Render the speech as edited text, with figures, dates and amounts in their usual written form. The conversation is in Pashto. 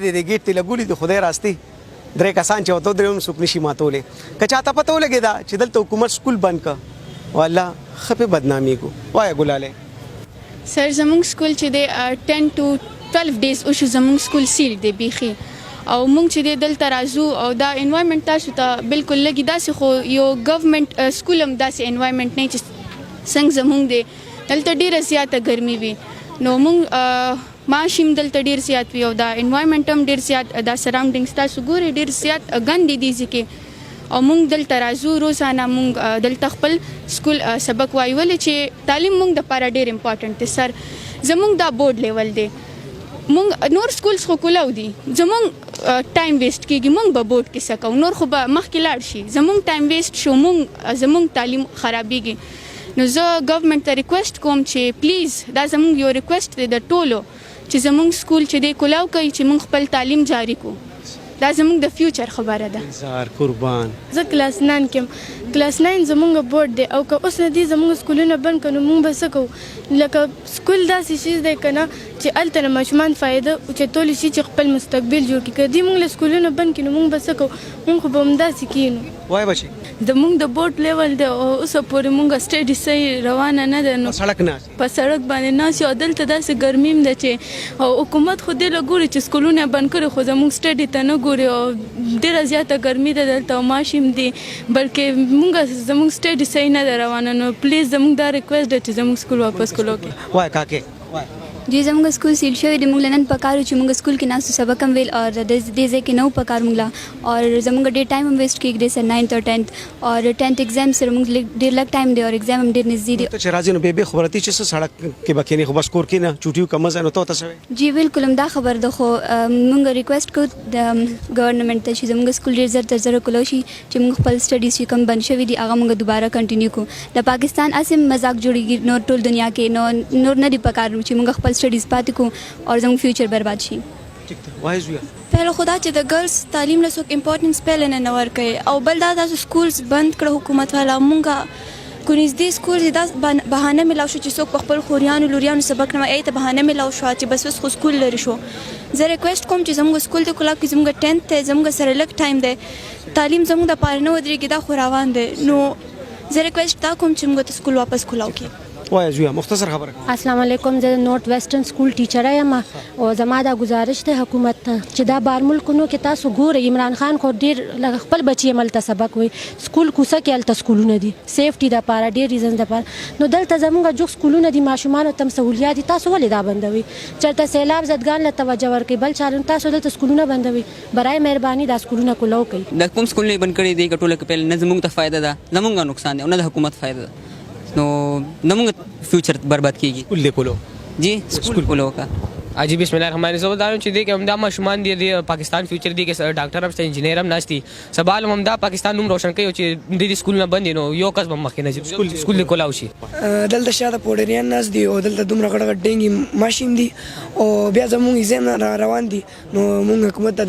د ګیټ ته لګولي د خدای راستي درې کسان چې وته درې هم څوک نشي ماتولې که چاته پته ولګېده چې دلته حکومت سکول بند کړه والله خپې بدنامي کو وایه ګلاله سر زمونږ سکول چې دی 10 to 12 days وشو زمونږ سکول سیل دی بیخي او مونږ چې دی دلته راځو او دا انوایرمنټ تاسو ته بالکل لګي داسې خو یو ګورنمنټ سکول هم داسې انوایرمنټ نه چې څنګه زمونږ دی دلته ډېره زیاته ګرمي وي نو مونږ معاش هم دلته ډېر زیات وي او دا انوایرمنټ هم ډېر زیات دا سراونډینګس تاسو ګورئ ډېر زیات ګندې دي ځکه او مونږ دلته راځو روزانه مونږ دلته خپل سکول سبق وایو ولې چې تعلیم مونږ دپاره ډېر امپارټنټ دی سر زمونږ دا بورډ لیول دی مونږ نور سکولز خو کولو دي زمونږ ټایم ویسټ کېږي مونږ به بورډ کې څه کوو نور خو به مخکې لاړ شي زمونږ ټایم ویسټ شو زمونږ تعلیم خرابېږي نو زه ګورنمنټ ته ریکویسټ کوم چې پلیز دا زمونږ یو ریکویسټ دی د ټولو چې زمونږ سکول چې دی کولاو کوي چې مونږ خپل تعلیم جاری کو دا زمونږ د فیوچر خبره ده انتظار قربان زه کلاس 9 کې کلاس 9 زمونږ بورډ دی او که اوس نه دي زمونږ سکولونه بند کړو مونږ به څه کوو لکه سکول داسې شی دی که نه چې هلته نه ماشومان فایده اوچتولی شي چې خپل مستقبل جوړ کړي که دې مونږ له سکولونه بند کړي نو مونږ به څه کوو مونږ خو به همداسې کښېنو وایه بچي زمونږ د بورډ لیول دی او اوسه پورې مونږ سټډي صحیح روانه نه ده نو سړک ناست په سړک باندې ناست یو او دلته داسې ګرمي هم ده چې او حکومت خو دې له ګوري چې سکولونه بند کړي خو زمونږ سټډي ته نه ګوري او ډېره زیاته ګرمي ده دلته او معاش هم دي بلکې زمونږ سټډي صحیح نه ده روانه نو پلیز زمونږ دا ریکویسټ ده چې زمونږ سکول واپس کولو کې وایه کاکې وایه جی زموږ سکول سیل شوی دی موږ نن پکارو چې موږ سکول کې ناستو سبق هم ویل او د دې ځای کې نو پکار موږ لا او زموږ ډېر ټایم هم ویسټ کېږي سر 9th او 10th اور 10th ایگزام سره موږ ډېر لږ ټایم دی او ایگزام هم ډېر نږدې دی ته چې راځې نو بې خبره تي چې څه سړک کې به کښېنې خو بس کور کې نه چوټیو کم ځای نو ته څه جی بالکل هم دا خبر ده خو موږ ریکویسټ کوو د ګورنمنټ ته چې زموږ سکول ډېر زر تر زره کولو شي چې موږ خپل سټډیز چې کوم بند شوي دي هغه موږ دوباره کنټینیو کړو د پاکستان اسې مذاق جوړېږي نور ټول دنیا کې نور نه دي پکار چې موږ خپل سټډیز پاتې کړو اور زموږ فیوچر برباد شي پهله خدا چې د ګرلز تعلیم له څوک امپورټنس پهله نه ورکوي او بل دا تاسو سکولز بند کړه حکومت والا مونږه کو نږدې سکول دا بهانه ملاو شو چې څوک په خپل خوریانو لوریانو سبق نه وایي ته بهانه ملاو شو چې بس خو سکول لري شو زه ریکویسټ کوم چې زموږ سکول د کولاو کې زموږ 10th ته زموږ سره لږ ټایم دی تعلیم زموږ د پاره نه ودرېږي دا خو روان دی نو زه ریکویسټ دا کوم چې موږ ته سکول واپس کولاو کې وایه زویا مختصر خبره السلام علیکم زه نورث ویسټرن سکول ټیچر یم او زما دا گزارش دی حکومت ته چې دا بار ملکونو کې تاسو ګورئ عمران خان خو ډېر خپل بچي ملته سبق وایي سکول کوڅه کې هلته سکولونه دي سیفټي دپاره ډېر ریزن دپاره نو دلته زموږ جوخ سکولونه دي ماشومانو ته هم سهولیات دي تاسو ولې دا بندوئ چېرته سیلاب زدګان له توجه ورکوي بل چا تاسو دلته سکولونه بندوئ برای مهرباني دا سکولونه کولو کوي د کوم سکول نه بند کړي دي ټوله کې پیل نه زموږ ته فایده ده زموږ نقصان دی نه د حکومت فایده ده نو زموږ فیوچر برباد کیږي سکول دې کولو جی سکول کولو کا اجي بسم الله الرحمن الرحیم دا چې دې کې همدا ماشومان دي د پاکستان فیوچر دي کې ډاکټر هم انجینیر هم ناشتي سبال هم دا پاکستان نوم روشن کوي چې د دې سکول نه بند نو یو کس به مخکې نه سکول کولاو شي دلته شاته پوډریان ناس دي او دلته دومره غړغړ ډینګي ماشین دي او بیا زموږ ایزام روان دي نو موږ حکومت